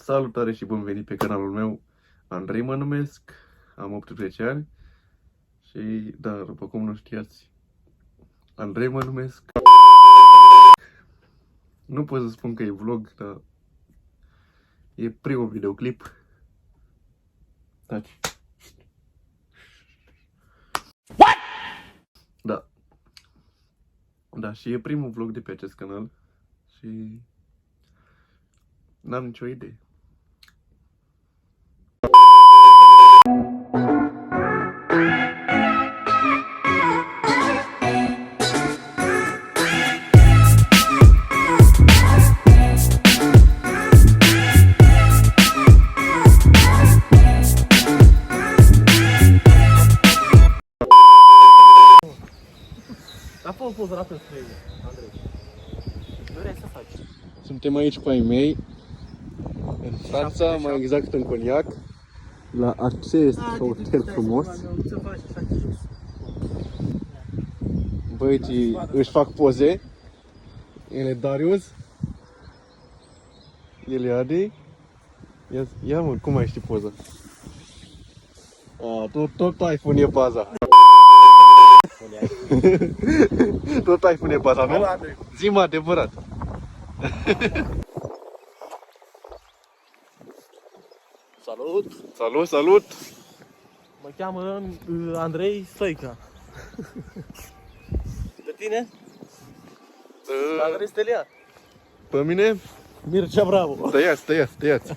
Salutare și bun venit pe canalul meu. Andrei mă numesc, am 18 ani și, da, după cum nu știați, Andrei mă numesc. Nu pot să spun că e vlog, dar e primul videoclip. Taci. What? Da. Da, și e primul vlog de pe acest canal și n-am nicio idee. A fost pozat în străină, Andrei. Nu vrei să faci. Suntem aici cu ai mei, în Franța, mai exact în Coniac, la acest hotel frumos. Băieții își fac poze. El e Darius. El e Adi. Ia mă, cum mai știi poza? Tot iPhone e baza. Tot iPhone e baza, nu? Zi-mă adevărat. Salut! Salut, salut! Mă cheamă Andrei Stoica. Pe tine? Andrei Stelia. Pe mine? Mircea Bravo. Tăiați.